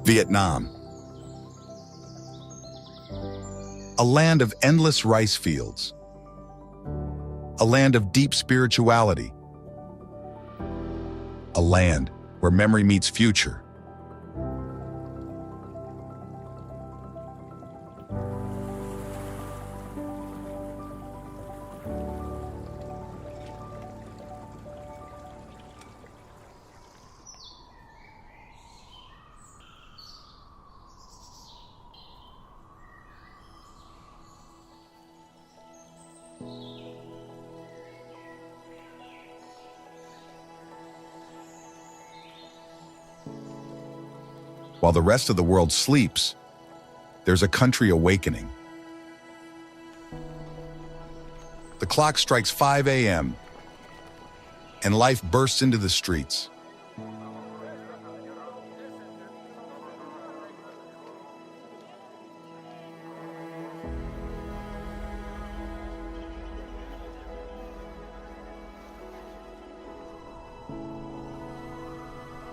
Vietnam. A land of endless rice fields. A land of deep spirituality. A land where memory meets future. While the rest of the world sleeps, there's a country awakening. The clock strikes 5 a.m., and life bursts into the streets.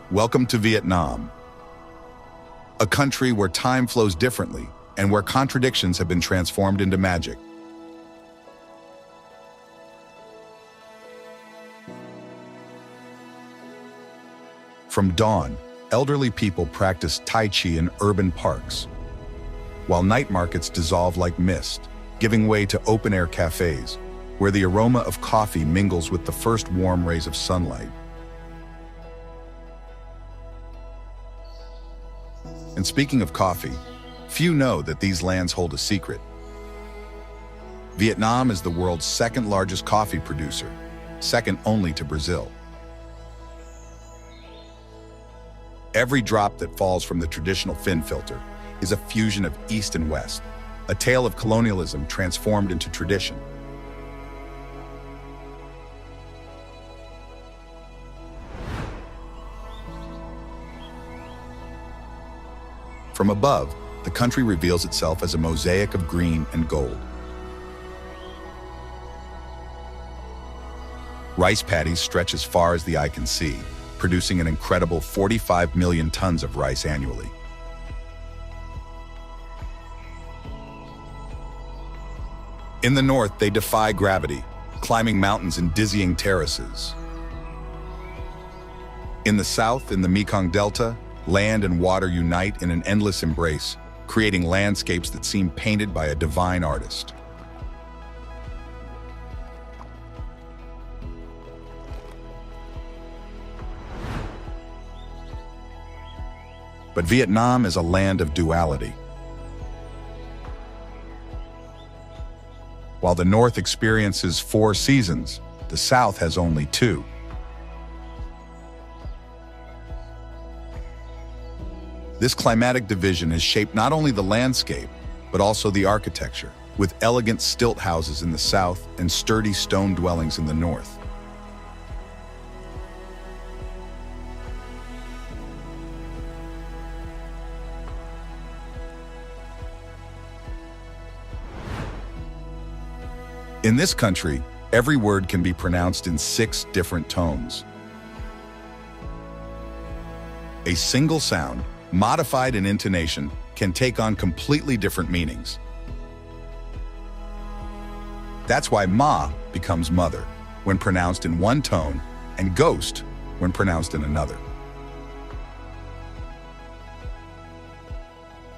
Welcome to Vietnam, a country where time flows differently and where contradictions have been transformed into magic. From dawn, elderly people practice Tai Chi in urban parks, while night markets dissolve like mist, giving way to open-air cafes, where the aroma of coffee mingles with the first warm rays of sunlight. And speaking of coffee, few know that these lands hold a secret. Vietnam is the world's second largest coffee producer, second only to Brazil. Every drop that falls from the traditional fin filter is a fusion of East and West, a tale of colonialism transformed into tradition. From above, the country reveals itself as a mosaic of green and gold. Rice paddies stretch as far as the eye can see, producing an incredible 45 million tons of rice annually. In the north, they defy gravity, climbing mountains in dizzying terraces. In the south, in the Mekong Delta, land and water unite in an endless embrace, creating landscapes that seem painted by a divine artist. But Vietnam is a land of duality. While the North experiences 4 seasons, the South has only 2. This climatic division has shaped not only the landscape, but also the architecture, with elegant stilt houses in the south and sturdy stone dwellings in the north. In this country, every word can be pronounced in 6 different tones. A single sound, modified in intonation, can take on completely different meanings. That's why ma becomes mother when pronounced in one tone and ghost when pronounced in another.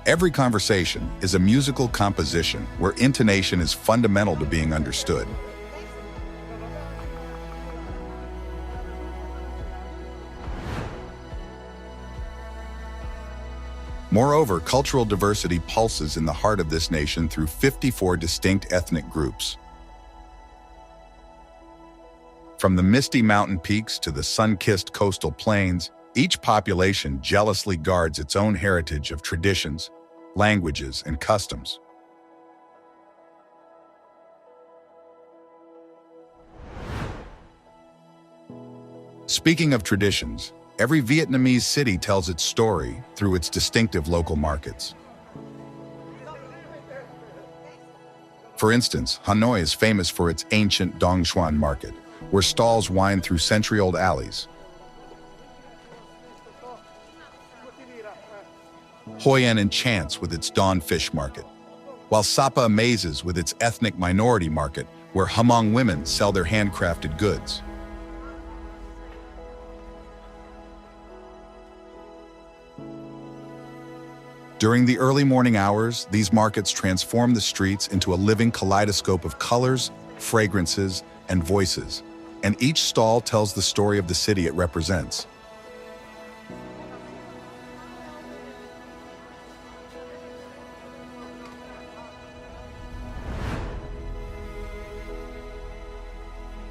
Every conversation is a musical composition where intonation is fundamental to being understood. Moreover, cultural diversity pulses in the heart of this nation through 54 distinct ethnic groups. From the misty mountain peaks to the sun-kissed coastal plains, each population jealously guards its own heritage of traditions, languages, and customs. Speaking of traditions, every Vietnamese city tells its story through its distinctive local markets. For instance, Hanoi is famous for its ancient Dong Xuan market, where stalls wind through century-old alleys. Hoi An enchants with its dawn fish market, while Sapa amazes with its ethnic minority market, where Hmong women sell their handcrafted goods. During the early morning hours, these markets transform the streets into a living kaleidoscope of colors, fragrances, and voices, and each stall tells the story of the city it represents.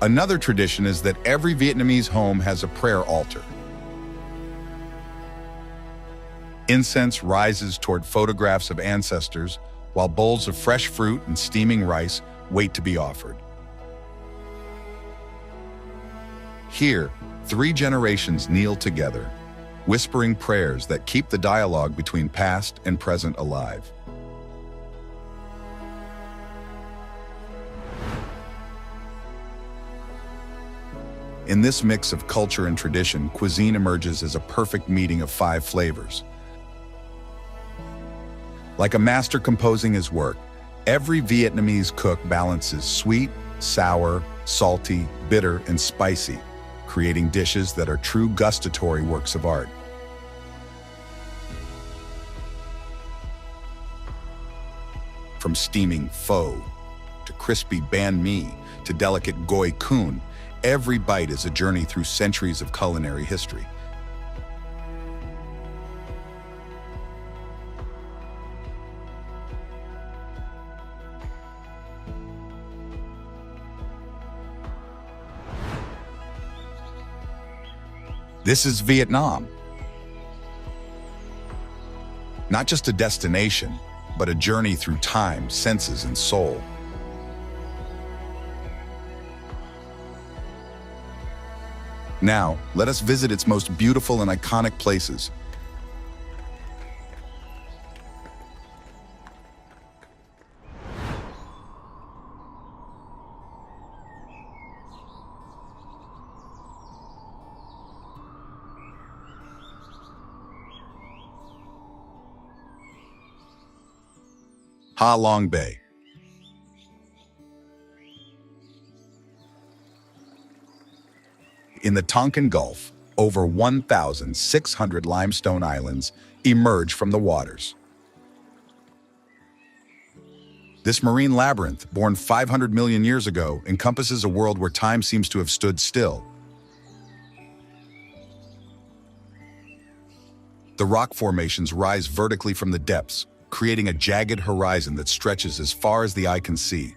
Another tradition is that every Vietnamese home has a prayer altar. Incense rises toward photographs of ancestors, while bowls of fresh fruit and steaming rice wait to be offered. Here, 3 generations kneel together, whispering prayers that keep the dialogue between past and present alive. In this mix of culture and tradition, cuisine emerges as a perfect meeting of 5 flavors. Like a master composing his work, every Vietnamese cook balances sweet, sour, salty, bitter, and spicy, creating dishes that are true gustatory works of art. From steaming pho, to crispy banh mi, to delicate goi kun, every bite is a journey through centuries of culinary history. This is Vietnam. Not just a destination, but a journey through time, senses, and soul. Now, let us visit its most beautiful and iconic places. Ha Long Bay. In the Tonkin Gulf, over 1,600 limestone islands emerge from the waters. This marine labyrinth, born 500 million years ago, encompasses a world where time seems to have stood still. The rock formations rise vertically from the depths, creating a jagged horizon that stretches as far as the eye can see.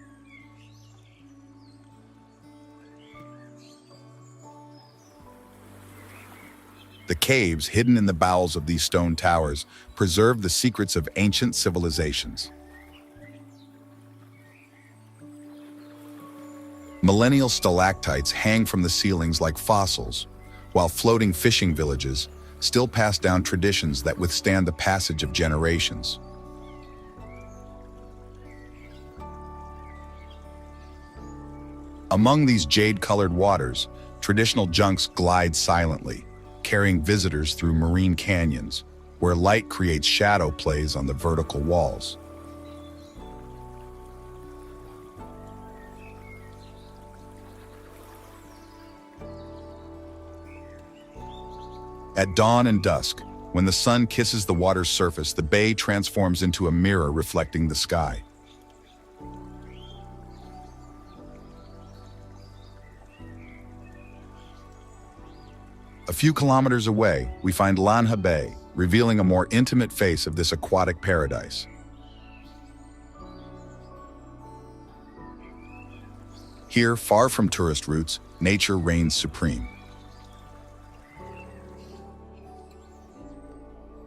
The caves hidden in the bowels of these stone towers preserve the secrets of ancient civilizations. Millennial stalactites hang from the ceilings like fossils, while floating fishing villages still pass down traditions that withstand the passage of generations. Among these jade-colored waters, traditional junks glide silently, carrying visitors through marine canyons, where light creates shadow plays on the vertical walls. At dawn and dusk, when the sun kisses the water's surface, the bay transforms into a mirror reflecting the sky. A few kilometers away, we find Lan Ha Bay, revealing a more intimate face of this aquatic paradise. Here, far from tourist routes, nature reigns supreme.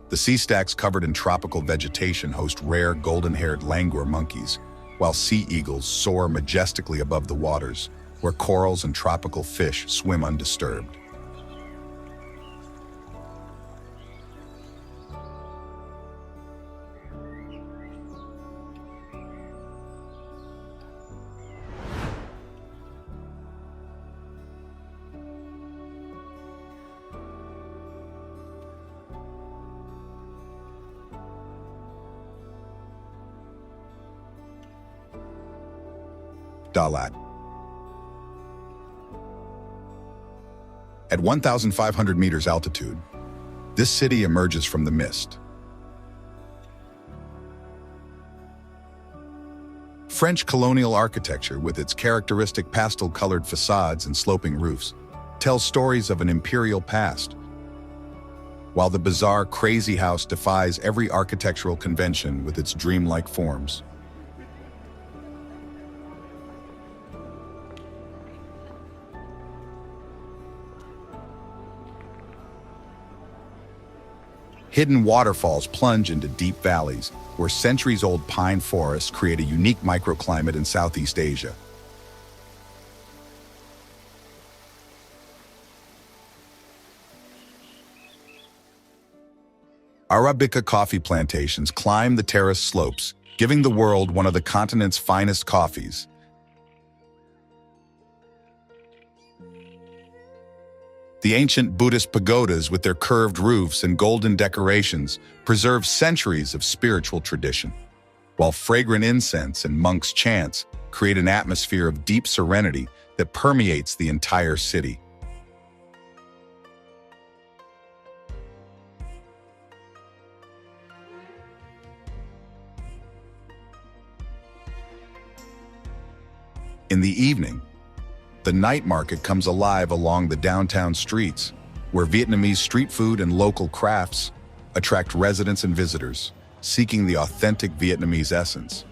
The sea stacks covered in tropical vegetation host rare golden-haired langur monkeys, while sea eagles soar majestically above the waters, where corals and tropical fish swim undisturbed. Dalat. At 1,500 meters altitude, this city emerges from the mist. French colonial architecture, with its characteristic pastel-colored facades and sloping roofs, tells stories of an imperial past, while the bizarre, crazy house defies every architectural convention with its dreamlike forms. Hidden waterfalls plunge into deep valleys, where centuries-old pine forests create a unique microclimate in Southeast Asia. Arabica coffee plantations climb the terrace slopes, giving the world one of the continent's finest coffees. The ancient Buddhist pagodas, with their curved roofs and golden decorations, preserve centuries of spiritual tradition, while fragrant incense and monks' chants create an atmosphere of deep serenity that permeates the entire city. In the evening, the night market comes alive along the downtown streets, where Vietnamese street food and local crafts attract residents and visitors seeking the authentic Vietnamese essence.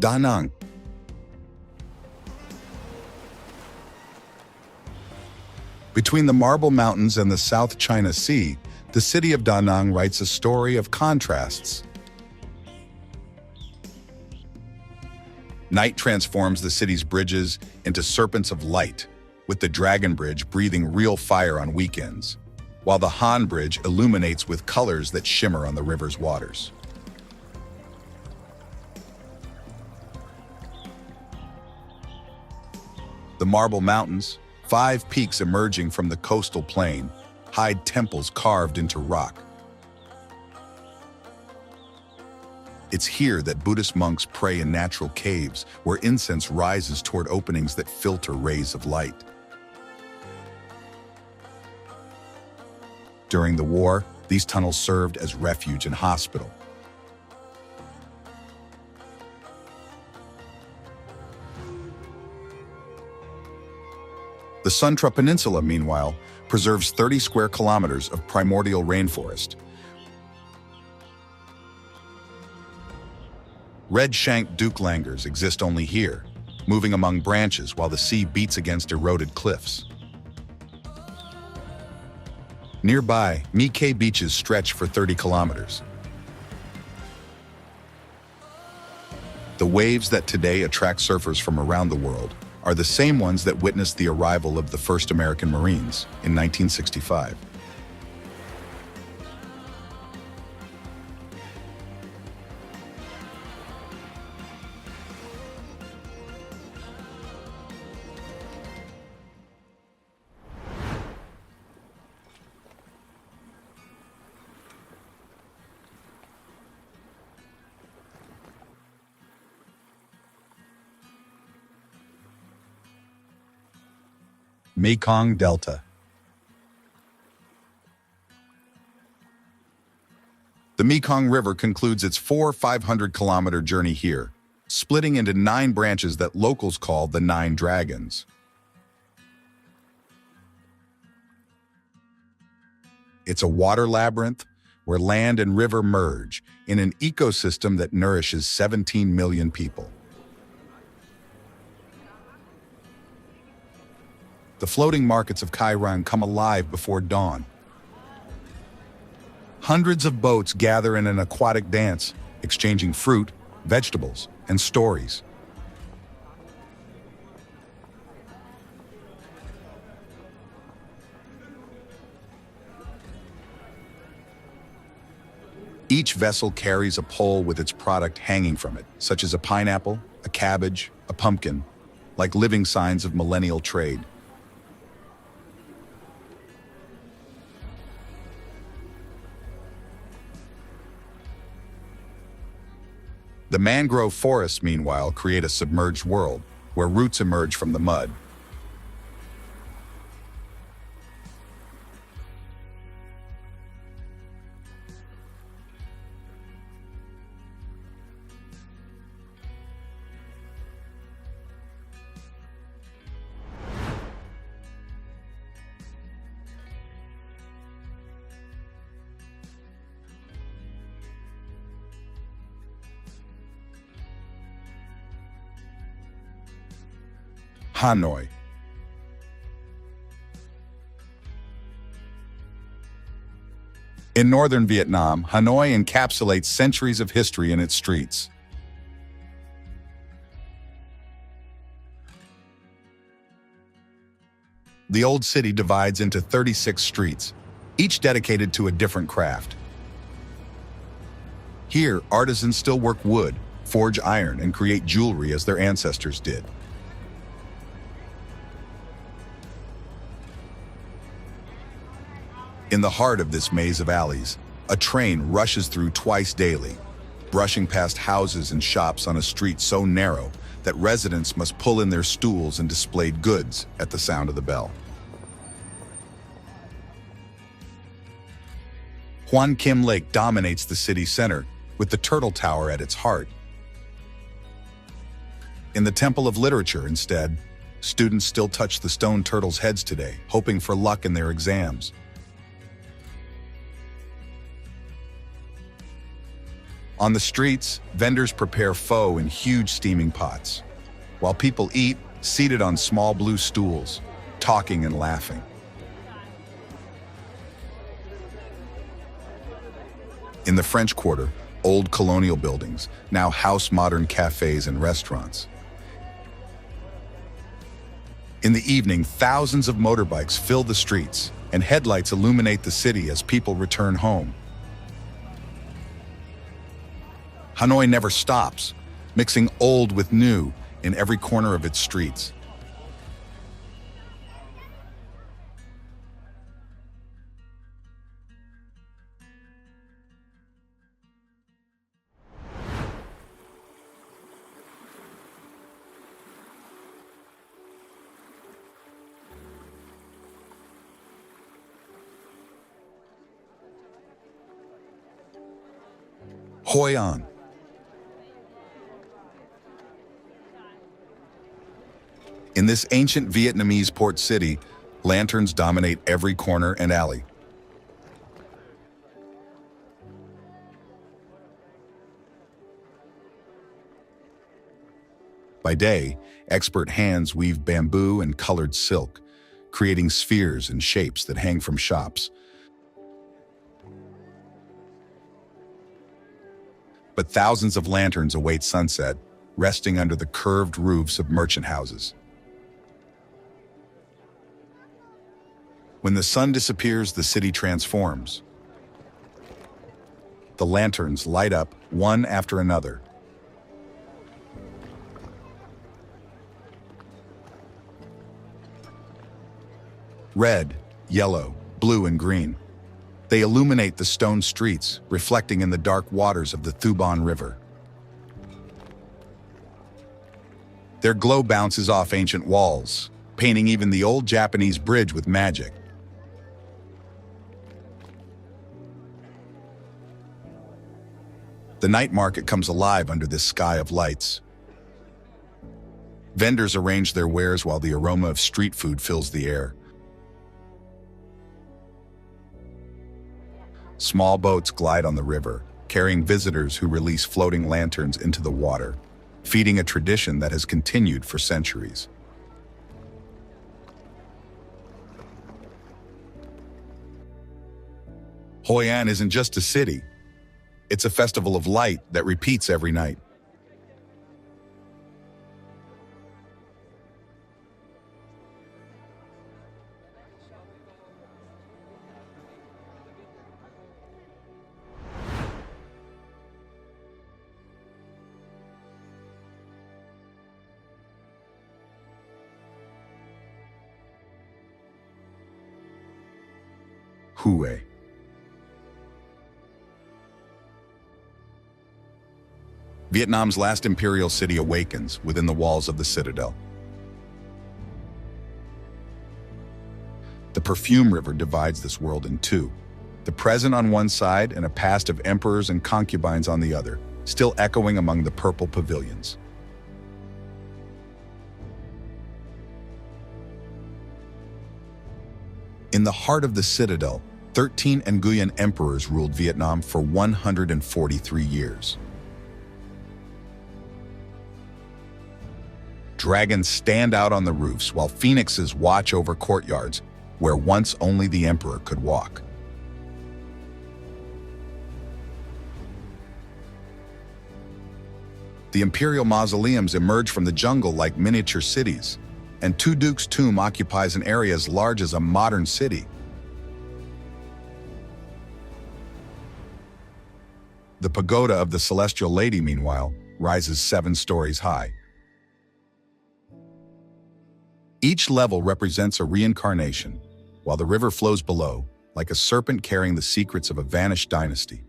Da Nang. Between the Marble Mountains and the South China Sea, the city of Da Nang writes a story of contrasts. Night transforms the city's bridges into serpents of light, with the Dragon Bridge breathing real fire on weekends, while the Han Bridge illuminates with colors that shimmer on the river's waters. The Marble Mountains, 5 peaks emerging from the coastal plain, hide temples carved into rock. It's here that Buddhist monks pray in natural caves, where incense rises toward openings that filter rays of light. During the war, these tunnels served as refuge and hospital. The Suntra Peninsula, meanwhile, preserves 30 square kilometers of primordial rainforest. Red-shanked dukelangers exist only here, moving among branches while the sea beats against eroded cliffs. Nearby, Mike beaches stretch for 30 kilometers. The waves that today attract surfers from around the world are the same ones that witnessed the arrival of the first American Marines in 1965. Mekong Delta. The Mekong River concludes its 500-kilometer journey here, splitting into 9 branches that locals call the 9 Dragons. It's a water labyrinth where land and river merge in an ecosystem that nourishes 17 million people. The floating markets of Cairang come alive before dawn. Hundreds of boats gather in an aquatic dance, exchanging fruit, vegetables, and stories. Each vessel carries a pole with its product hanging from it, such as a pineapple, a cabbage, a pumpkin, like living signs of millennial trade. The mangrove forests, meanwhile, create a submerged world where roots emerge from the mud. Hanoi. In northern Vietnam, Hanoi encapsulates centuries of history in its streets. The old city divides into 36 streets, each dedicated to a different craft. Here, artisans still work wood, forge iron, and create jewelry as their ancestors did. In the heart of this maze of alleys, a train rushes through twice daily, brushing past houses and shops on a street so narrow that residents must pull in their stools and displayed goods at the sound of the bell. Hoan Kiem Lake dominates the city center, with the Turtle Tower at its heart. In the Temple of Literature, instead, students still touch the stone turtles' heads today, hoping for luck in their exams. On the streets, vendors prepare pho in huge steaming pots, while people eat, seated on small blue stools, talking and laughing. In the French Quarter, old colonial buildings now house modern cafes and restaurants. In the evening, thousands of motorbikes fill the streets, and headlights illuminate the city as people return home. Hanoi never stops, mixing old with new in every corner of its streets. Hoi An. In this ancient Vietnamese port city, lanterns dominate every corner and alley. By day, expert hands weave bamboo and colored silk, creating spheres and shapes that hang from shops. But thousands of lanterns await sunset, resting under the curved roofs of merchant houses. When the sun disappears, the city transforms. The lanterns light up one after another. Red, yellow, blue, and green. They illuminate the stone streets, reflecting in the dark waters of the Thu Bon River. Their glow bounces off ancient walls, painting even the old Japanese bridge with magic. The night market comes alive under this sky of lights. Vendors arrange their wares while the aroma of street food fills the air. Small boats glide on the river, carrying visitors who release floating lanterns into the water, feeding a tradition that has continued for centuries. Hoi An isn't just a city. It's a festival of light that repeats every night. Hue. Vietnam's last imperial city awakens within the walls of the citadel. The Perfume River divides this world in two, the present on one side and a past of emperors and concubines on the other, still echoing among the purple pavilions. In the heart of the citadel, 13 Nguyen emperors ruled Vietnam for 143 years. Dragons stand out on the roofs while phoenixes watch over courtyards where once only the emperor could walk. The imperial mausoleums emerge from the jungle like miniature cities, and Tu Duc's tomb occupies an area as large as a modern city. The pagoda of the Celestial Lady, meanwhile, rises 7 stories high. Each level represents a reincarnation, while the river flows below, like a serpent carrying the secrets of a vanished dynasty.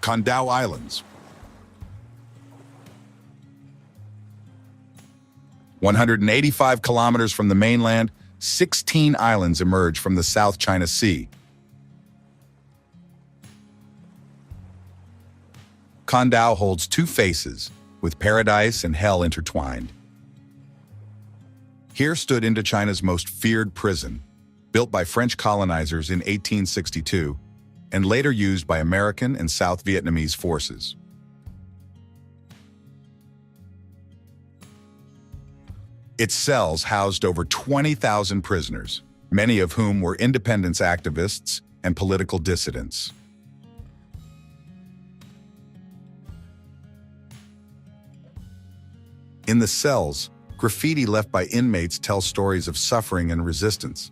Con Dao Islands. 185 kilometers from the mainland, 16 islands emerge from the South China Sea. Con Dao holds 2 faces, with paradise and hell intertwined. Here stood Indochina's most feared prison, built by French colonizers in 1862, and later used by American and South Vietnamese forces. Its cells housed over 20,000 prisoners, many of whom were independence activists and political dissidents. In the cells, graffiti left by inmates tell stories of suffering and resistance.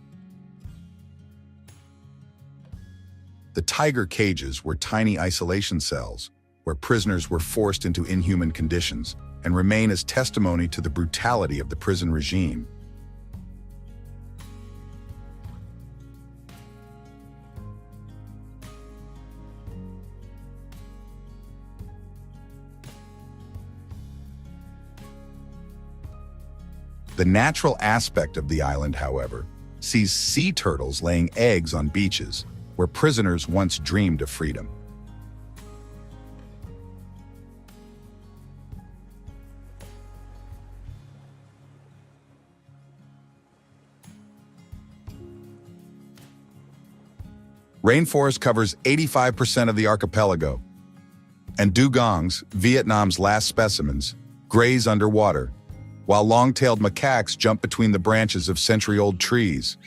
The tiger cages were tiny isolation cells where prisoners were forced into inhuman conditions and remain as testimony to the brutality of the prison regime. The natural aspect of the island, however, sees sea turtles laying eggs on beaches where prisoners once dreamed of freedom. Rainforest covers 85% of the archipelago, and dugongs, Vietnam's last specimens, graze underwater, while long-tailed macaques jump between the branches of century-old trees.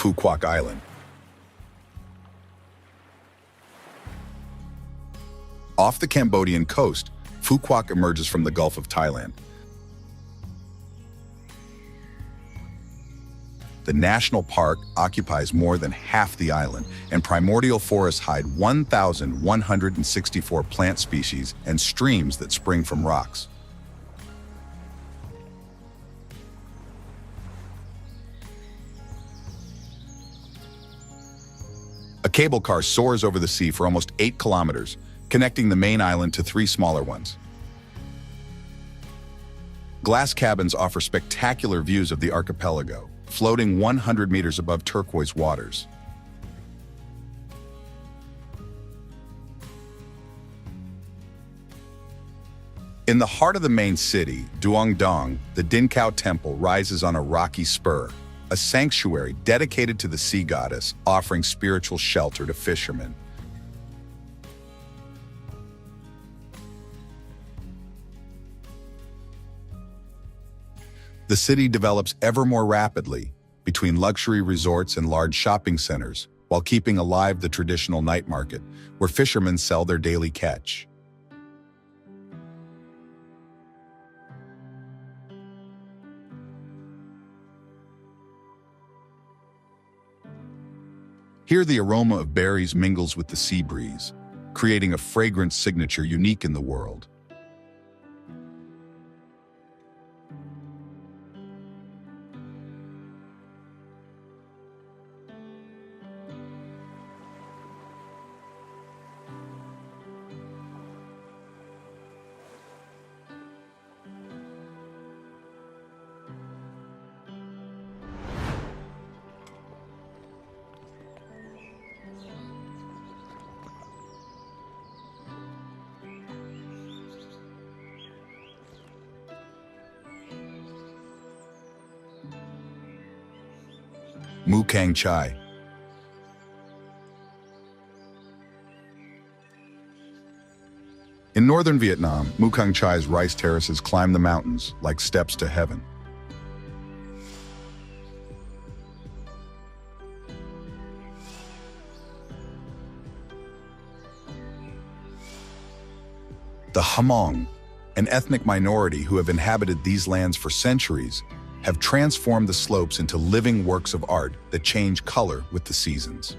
Phu Quoc Island. Off the Cambodian coast, Phu Quoc emerges from the Gulf of Thailand. The national park occupies more than half the island, and primordial forests hide 1,164 plant species and streams that spring from rocks. A cable car soars over the sea for almost 8 kilometers, connecting the main island to 3 smaller ones. Glass cabins offer spectacular views of the archipelago, floating 100 meters above turquoise waters. In the heart of the main city, Duangdong, the Dinkao Temple rises on a rocky spur, a sanctuary dedicated to the sea goddess, offering spiritual shelter to fishermen. The city develops ever more rapidly, between luxury resorts and large shopping centers, while keeping alive the traditional night market, where fishermen sell their daily catch. Here the aroma of berries mingles with the sea breeze, creating a fragrance signature unique in the world. Mu Cang Chai. In northern Vietnam, Mu Cang Chai's rice terraces climb the mountains like steps to heaven. The Hmong, an ethnic minority who have inhabited these lands for centuries, have transformed the slopes into living works of art that change color with the seasons.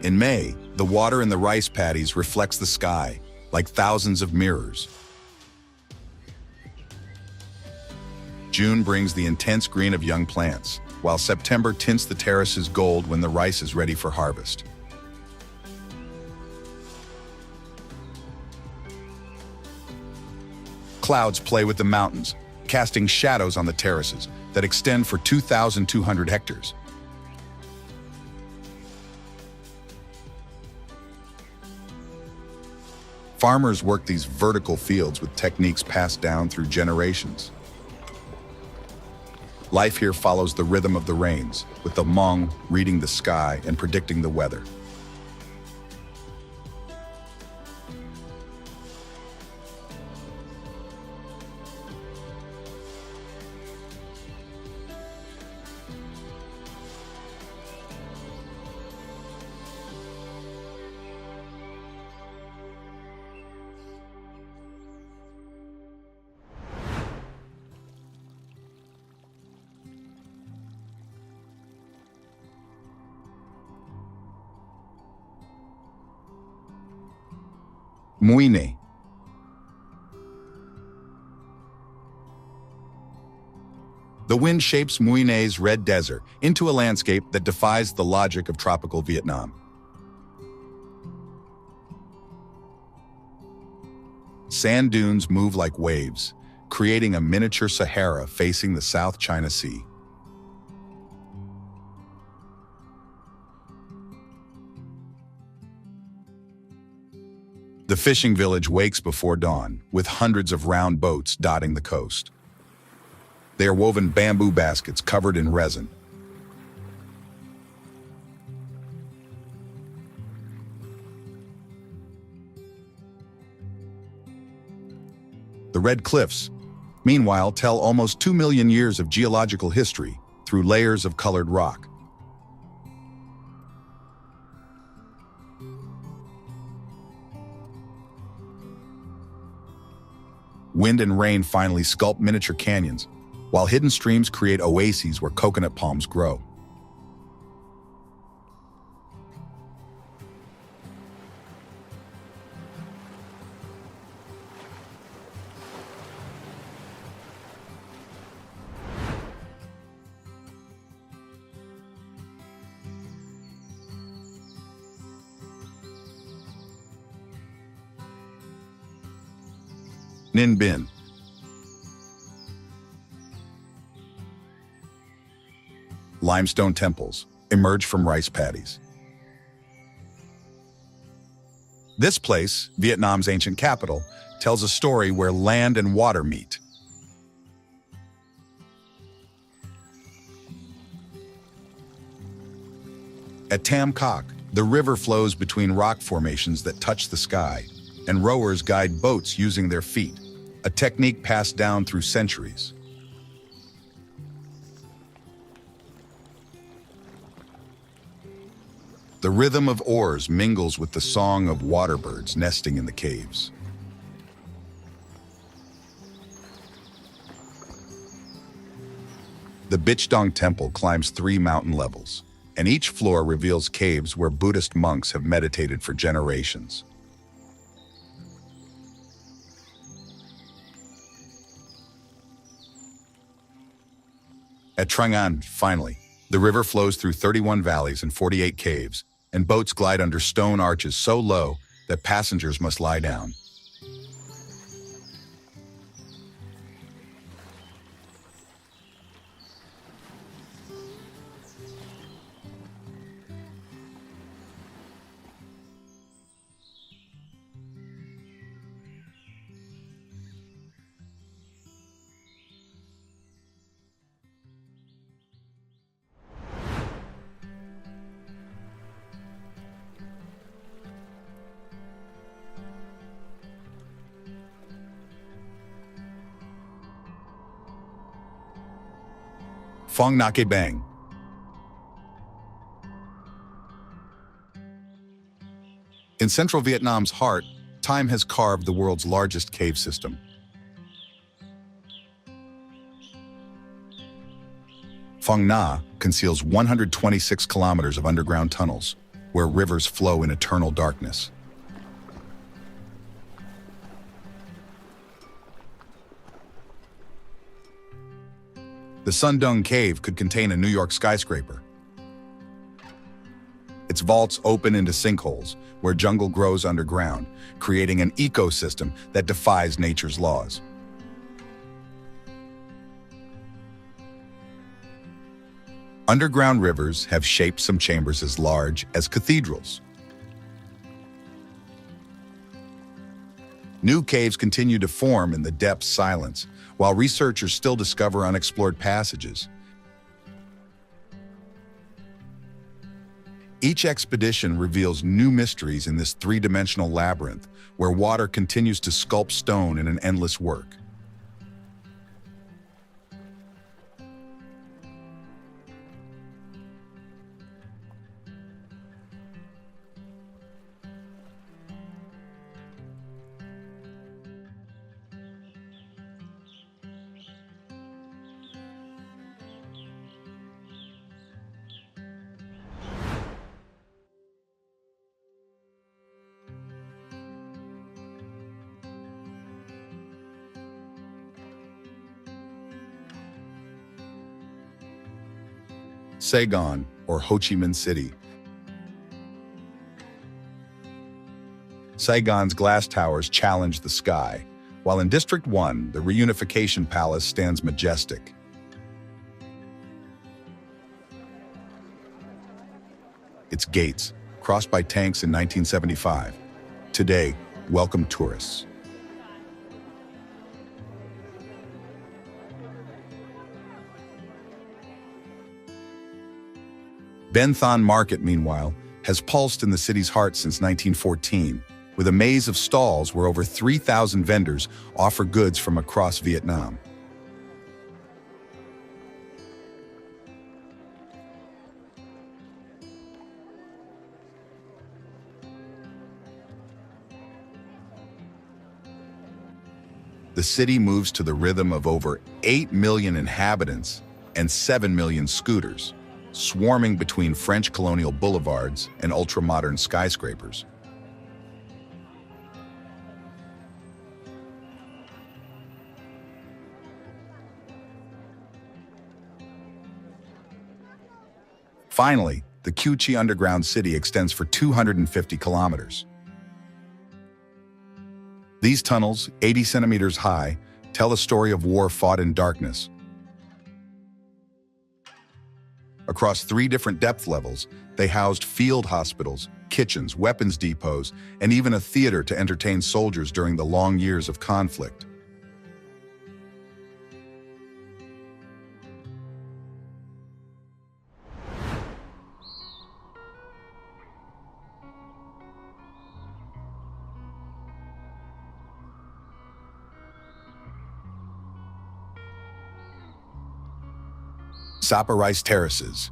In May, the water in the rice paddies reflects the sky like thousands of mirrors. June brings the intense green of young plants, while September tints the terraces gold when the rice is ready for harvest. Clouds play with the mountains, casting shadows on the terraces that extend for 2,200 hectares. Farmers work these vertical fields with techniques passed down through generations. Life here follows the rhythm of the rains, with the Hmong reading the sky and predicting the weather. Muine. The wind shapes Muine's red desert into a landscape that defies the logic of tropical Vietnam. Sand dunes move like waves, creating a miniature Sahara facing the South China Sea. The fishing village wakes before dawn, with hundreds of round boats dotting the coast. They are woven bamboo baskets covered in resin. The Red Cliffs, meanwhile, tell almost 2 million years of geological history through layers of colored rock. Wind and rain finally sculpt miniature canyons, while hidden streams create oases where coconut palms grow. Ninh Binh. Limestone temples emerge from rice paddies. This place, Vietnam's ancient capital, tells a story where land and water meet. At Tam Coc, the river flows between rock formations that touch the sky, and rowers guide boats using their feet, a technique passed down through centuries. The rhythm of oars mingles with the song of waterbirds nesting in the caves. The Bichdong Temple climbs 3 mountain levels, and each floor reveals caves where Buddhist monks have meditated for generations. At Trang An, finally, the river flows through 31 valleys and 48 caves, and boats glide under stone arches so low that passengers must lie down. Phong Nha Bang. In central Vietnam's heart, time has carved the world's largest cave system. Phong Nha conceals 126 kilometers of underground tunnels, where rivers flow in eternal darkness. The Sun Dung Cave could contain a New York skyscraper. Its vaults open into sinkholes, where jungle grows underground, creating an ecosystem that defies nature's laws. Underground rivers have shaped some chambers as large as cathedrals. New caves continue to form in the depths' silence, while researchers still discover unexplored passages. Each expedition reveals new mysteries in this three-dimensional labyrinth, where water continues to sculpt stone in an endless work. Saigon, or Ho Chi Minh City. Saigon's glass towers challenge the sky, while in District 1, the Reunification Palace stands majestic. Its gates, crossed by tanks in 1975, today welcome tourists. Ben Thanh Market, meanwhile, has pulsed in the city's heart since 1914, with a maze of stalls where over 3,000 vendors offer goods from across Vietnam. The city moves to the rhythm of over 8 million inhabitants and 7 million scooters, swarming between French colonial boulevards and ultra-modern skyscrapers. Finally, the Cu Chi underground city extends for 250 kilometers. These tunnels, 80 centimeters high, tell a story of war fought in darkness. Across 3 different depth levels, they housed field hospitals, kitchens, weapons depots, and even a theater to entertain soldiers during the long years of conflict. Sapa rice terraces.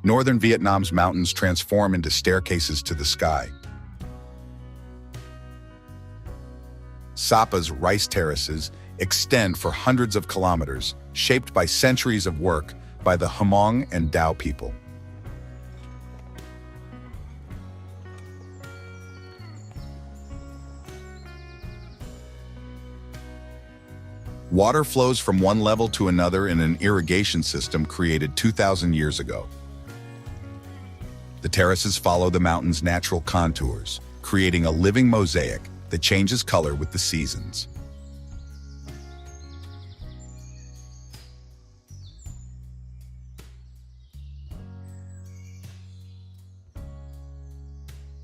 Northern Vietnam's mountains transform into staircases to the sky. Sapa's rice terraces extend for hundreds of kilometers, shaped by centuries of work by the Hmong and Dao people. Water flows from one level to another in an irrigation system created 2,000 years ago. The terraces follow the mountain's natural contours, creating a living mosaic that changes color with the seasons.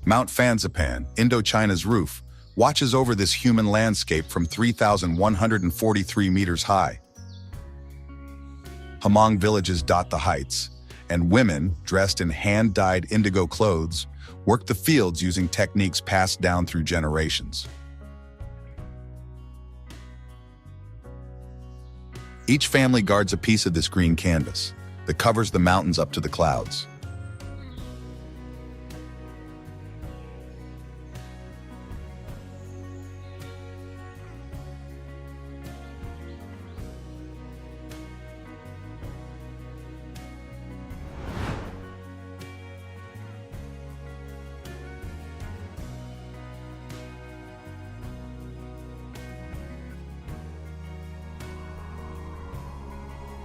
Mount Fansipan, Indochina's roof, watches over this human landscape from 3,143 meters high. Hmong villages dot the heights, and women, dressed in hand-dyed indigo clothes, work the fields using techniques passed down through generations. Each family guards a piece of this green canvas that covers the mountains up to the clouds.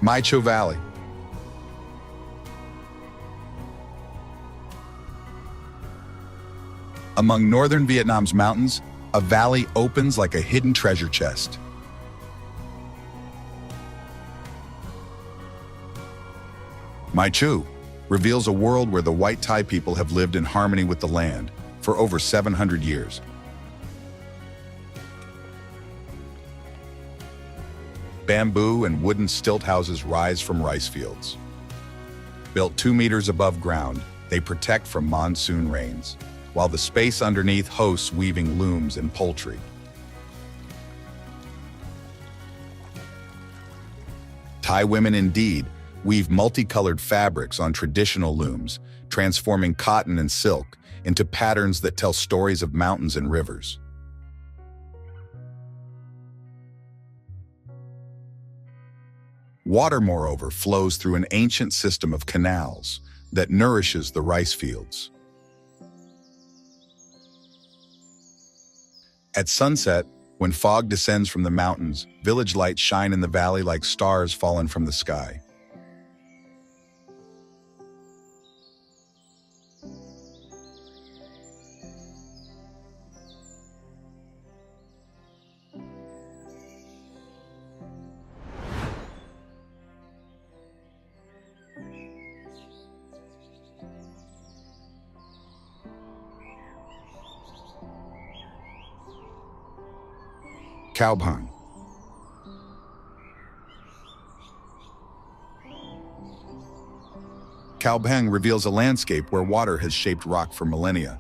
Mai Cho Valley. Among northern Vietnam's mountains, a valley opens like a hidden treasure chest. Mai Cho reveals a world where the white Thai people have lived in harmony with the land for over 700 years. Bamboo and wooden stilt houses rise from rice fields. Built 2 meters above ground, they protect from monsoon rains, while the space underneath hosts weaving looms and poultry. Thai women indeed weave multicolored fabrics on traditional looms, transforming cotton and silk into patterns that tell stories of mountains and rivers. Water, moreover, flows through an ancient system of canals that nourishes the rice fields. At sunset, when fog descends from the mountains, village lights shine in the valley like stars fallen from the sky. Caubang. Caubang reveals a landscape where water has shaped rock for millennia.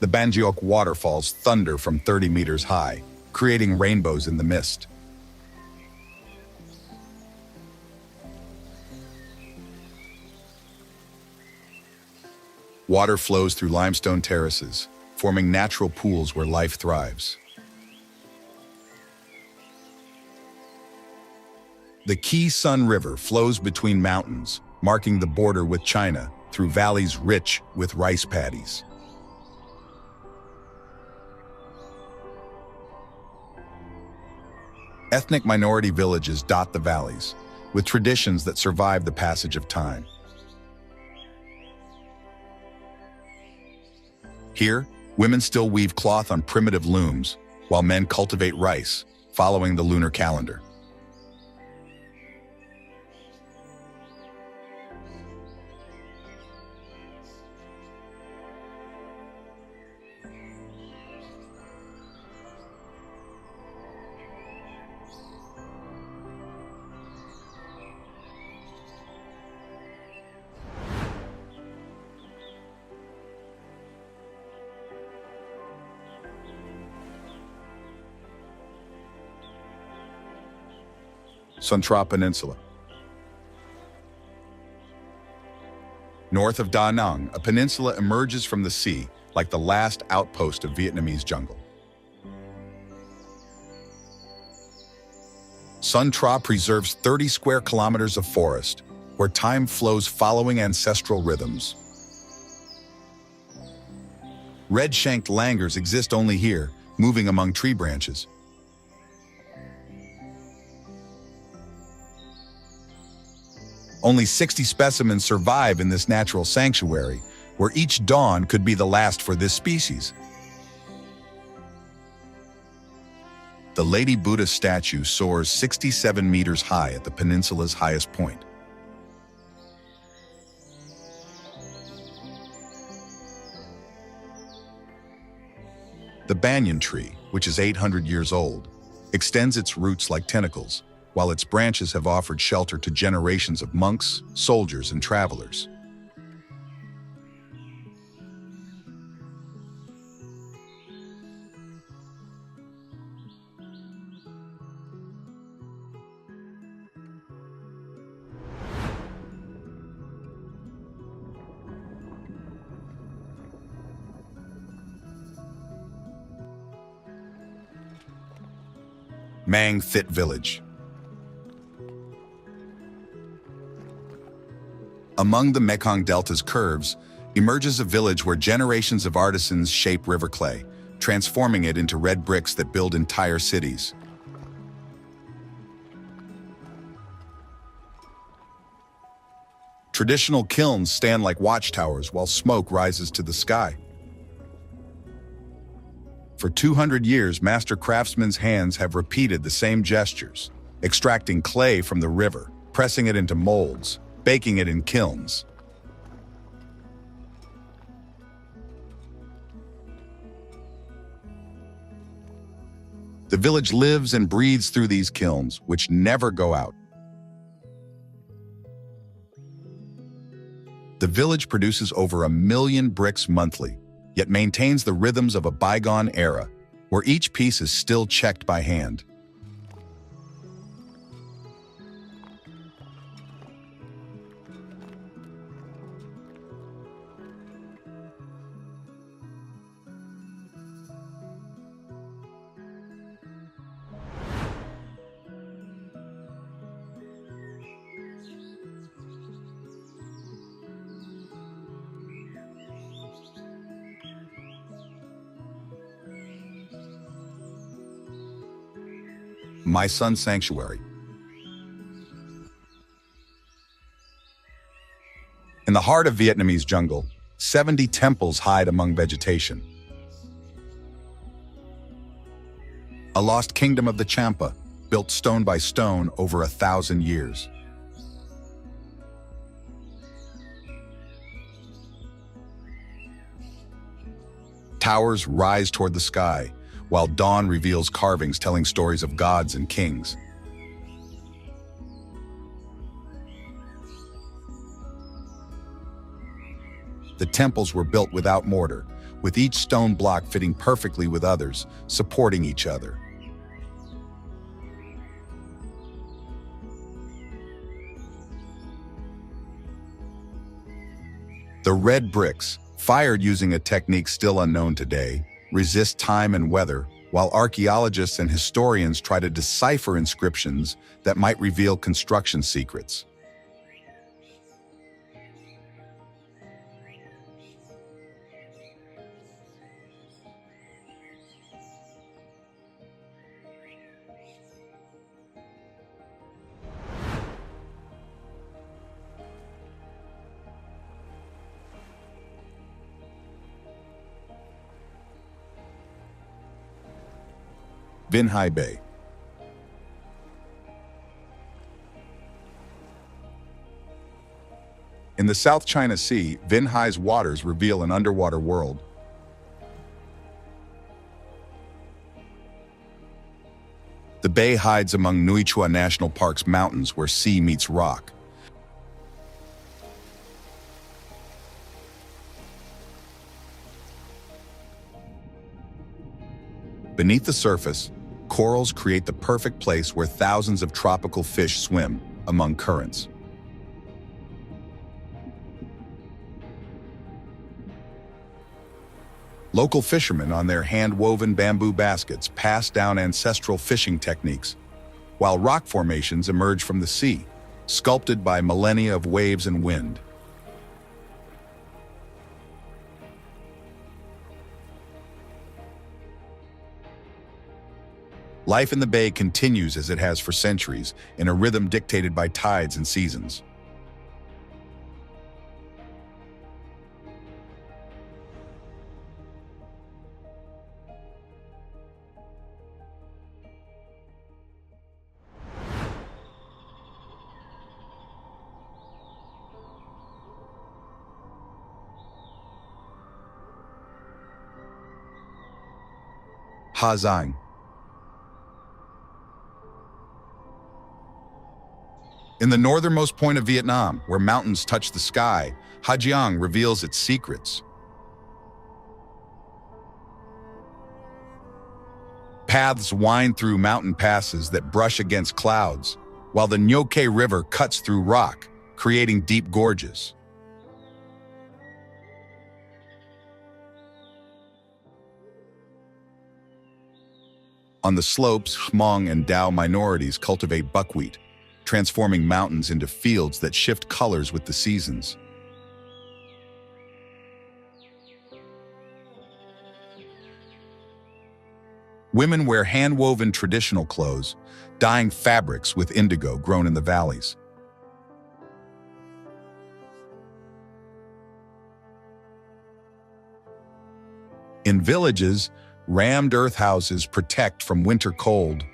The Banjiok waterfalls thunder from 30 meters high, creating rainbows in the mist. Water flows through limestone terraces, forming natural pools where life thrives. The Khe Sun River flows between mountains, marking the border with China through valleys rich with rice paddies. Ethnic minority villages dot the valleys, with traditions that survive the passage of time. Here, women still weave cloth on primitive looms, while men cultivate rice, following the lunar calendar. Sumatra Peninsula. North of Da Nang, a peninsula emerges from the sea like the last outpost of Vietnamese jungle. Sun Tra preserves 30 square kilometers of forest, where time flows following ancestral rhythms. Red-shanked langurs exist only here, moving among tree branches. Only 60 specimens survive in this natural sanctuary, where each dawn could be the last for this species. The Lady Buddha statue soars 67 meters high at the peninsula's highest point. The banyan tree, which is 800 years old, extends its roots like tentacles, while its branches have offered shelter to generations of monks, soldiers, and travelers. Mang Thit Village. Among the Mekong Delta's curves emerges a village where generations of artisans shape river clay, transforming it into red bricks that build entire cities. Traditional kilns stand like watchtowers while smoke rises to the sky. For 200 years, master craftsmen's hands have repeated the same gestures, extracting clay from the river, pressing it into molds, baking it in kilns. The village lives and breathes through these kilns, which never go out. The village produces over 1 million bricks monthly, yet maintains the rhythms of a bygone era, where each piece is still checked by hand. My Sun Sanctuary. In the heart of Vietnamese jungle, 70 temples hide among vegetation. A lost kingdom of the Champa, built stone by stone over 1,000 years. Towers rise toward the sky, while dawn reveals carvings telling stories of gods and kings. The temples were built without mortar, with each stone block fitting perfectly with others, supporting each other. The red bricks, fired using a technique still unknown today, resist time and weather, while archaeologists and historians try to decipher inscriptions that might reveal construction secrets. Vinh Hai Bay. In the South China Sea, Vinh Hai's waters reveal an underwater world. The bay hides among Nui Chua National Park's mountains where sea meets rock. Beneath the surface, corals create the perfect place where thousands of tropical fish swim among currents. Local fishermen on their hand-woven bamboo baskets pass down ancestral fishing techniques, while rock formations emerge from the sea, sculpted by millennia of waves and wind. Life in the bay continues as it has for centuries, in a rhythm dictated by tides and seasons. Ha Giang. In the northernmost point of Vietnam, where mountains touch the sky, Ha Giang reveals its secrets. Paths wind through mountain passes that brush against clouds, while the Nho Kay River cuts through rock, creating deep gorges. On the slopes, Hmong and Dao minorities cultivate buckwheat, transforming mountains into fields that shift colors with the seasons. Women wear hand-woven traditional clothes, dyeing fabrics with indigo grown in the valleys. In villages, rammed earth houses protect from winter cold,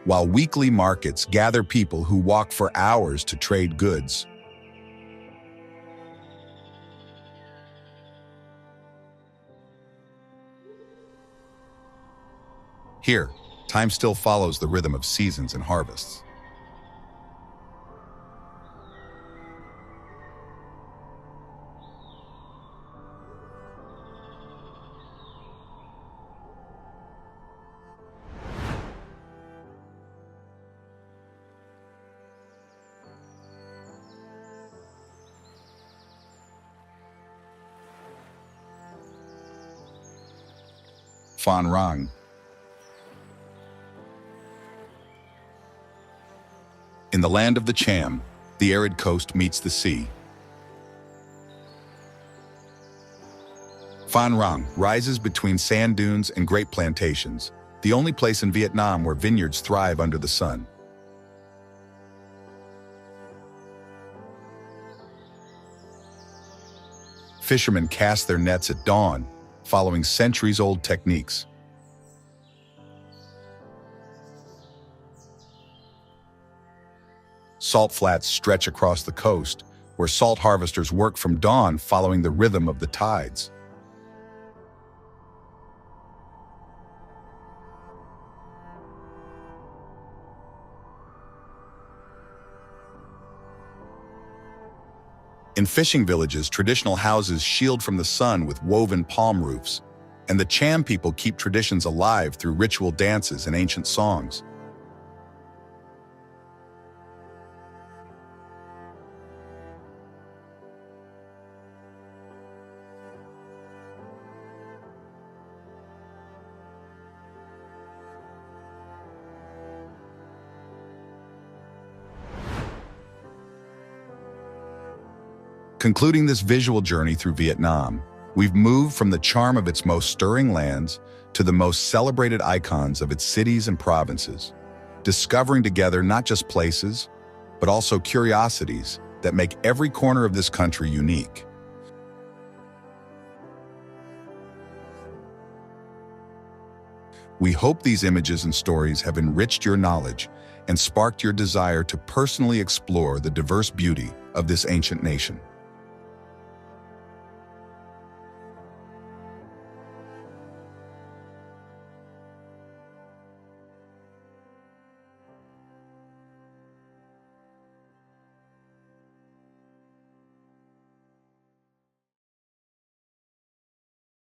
while weekly markets gather people who walk for hours to trade goods. Here, time still follows the rhythm of seasons and harvests. Phan Rang. In the land of the Cham, the arid coast meets the sea. Phan Rang rises between sand dunes and grape plantations, the only place in Vietnam where vineyards thrive under the sun. Fishermen cast their nets at dawn, following centuries-old techniques. Salt flats stretch across the coast, where salt harvesters work from dawn following the rhythm of the tides. In fishing villages, traditional houses shield from the sun with woven palm roofs, and the Cham people keep traditions alive through ritual dances and ancient songs. Concluding this visual journey through Vietnam, we've moved from the charm of its most stirring lands to the most celebrated icons of its cities and provinces, discovering together not just places, but also curiosities that make every corner of this country unique. We hope these images and stories have enriched your knowledge and sparked your desire to personally explore the diverse beauty of this ancient nation.